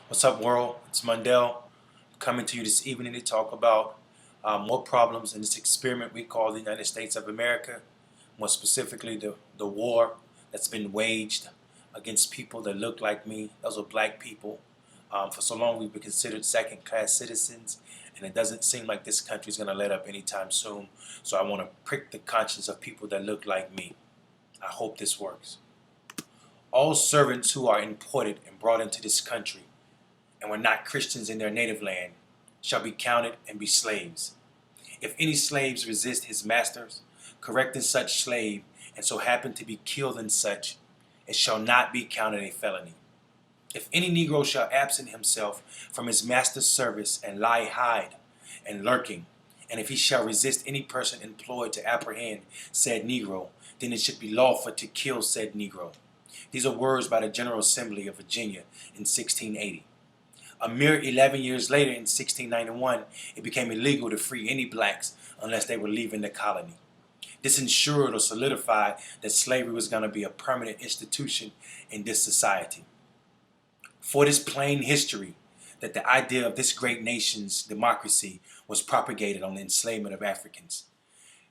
What's up, world? It's Mundell coming to you this evening to talk about more problems in this experiment we call the United States of America, more specifically the war that's been waged against people that look like me. Those are black people. For so long, we've been considered second-class citizens, and it doesn't seem like this country is going to let up anytime soon. So I want to prick the conscience of people that look like me. I hope this works. All servants who are imported and brought into this country and were not Christians in their native land shall be counted and be slaves. If any slaves resist his masters, correcting such slave, and so happen to be killed in such, it shall not be counted a felony. If any Negro shall absent himself from his master's service and lie hide and lurking, and if he shall resist any person employed to apprehend said Negro, then it should be lawful to kill said Negro. These are words by the General Assembly of Virginia in 1680. A mere 11 years later, in 1691, it became illegal to free any blacks unless they were leaving the colony. This ensured or solidified that slavery was going to be a permanent institution in this society. For this plain history, that the idea of this great nation's democracy was propagated on the enslavement of Africans.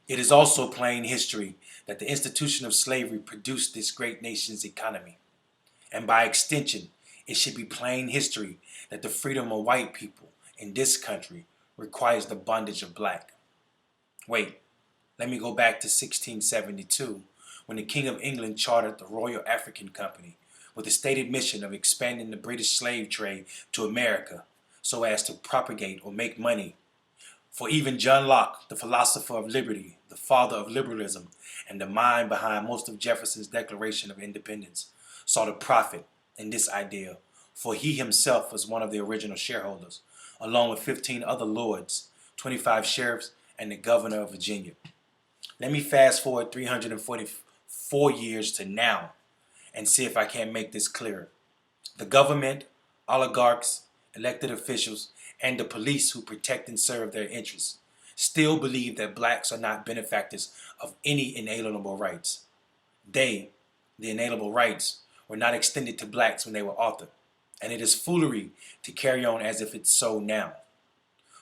It is also plain history that the institution of slavery produced this great nation's economy. And by extension, it should be plain history that the freedom of white people in this country requires the bondage of black. Wait, let me go back to 1672, when the King of England chartered the Royal African Company with the stated mission of expanding the British slave trade to America so as to propagate or make money. For even John Locke, the philosopher of liberty, the father of liberalism, and the mind behind most of Jefferson's Declaration of Independence, saw the profit in this idea, for he himself was one of the original shareholders, along with 15 other lords, 25 sheriffs, and the governor of Virginia. Let me fast forward 344 years to now and see if I can't make this clearer. The government, oligarchs, elected officials, and the police who protect and serve their interests still believe that blacks are not benefactors of any inalienable rights. They, the inalienable rights, were not extended to blacks when they were authored, and it is foolery to carry on as if it's so now.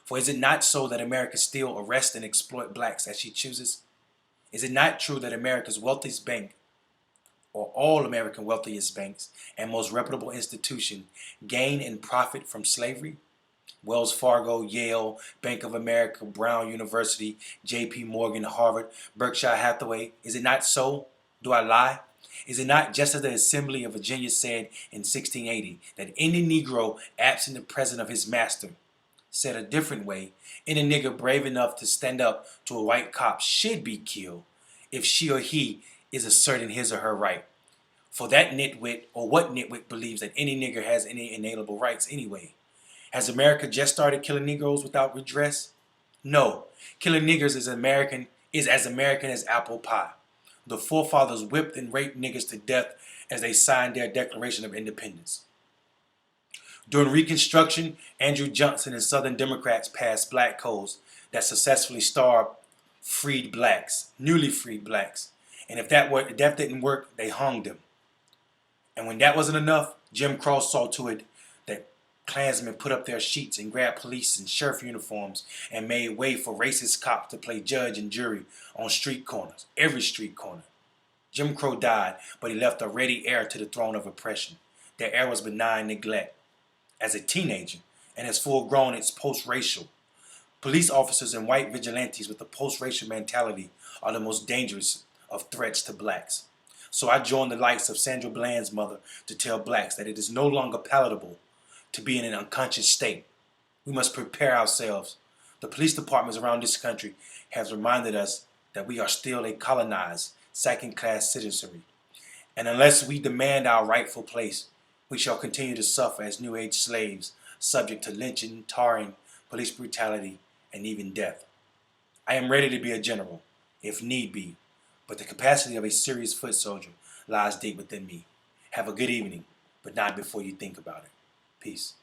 For is it not so that America still arrests and exploit blacks as she chooses? Is it not true that America's wealthiest bank, or all American wealthiest banks and most reputable institution, gain and profit from slavery? Wells Fargo, Yale, Bank of America, Brown University, J.P. Morgan, Harvard, Berkshire Hathaway. Is it not so? Do I lie? Is it not just as the Assembly of Virginia said in 1680 that any Negro absent the presence of his master, said a different way, any nigger brave enough to stand up to a white cop should be killed if she or he is asserting his or her right? For that nitwit, or what nitwit believes that any nigger has any inalienable rights anyway? Has America just started killing Negroes without redress? No. Killing niggers is as American as apple pie. The forefathers whipped and raped niggers to death as they signed their Declaration of Independence. During Reconstruction, Andrew Johnson and Southern Democrats passed black codes that successfully starved freed blacks, newly freed blacks. And if that didn't work, they hung them. And when that wasn't enough, Jim Crow saw to it that Klansmen put up their sheets and grabbed police and sheriff uniforms and made way for racist cops to play judge and jury on street corners, every street corner. Jim Crow died, but he left a ready heir to the throne of oppression. Their heir was benign neglect. As a teenager, and as full grown, it's post-racial. Police officers and white vigilantes with a post-racial mentality are the most dangerous of threats to blacks. So I joined the likes of Sandra Bland's mother to tell blacks that it is no longer palatable to be in an unconscious state. We must prepare ourselves. The police departments around this country have reminded us that we are still a colonized, second-class citizenry. And unless we demand our rightful place, we shall continue to suffer as New Age slaves, subject to lynching, tarring, police brutality, and even death. I am ready to be a general, if need be, but the capacity of a serious foot soldier lies deep within me. Have a good evening, but not before you think about it. Peace.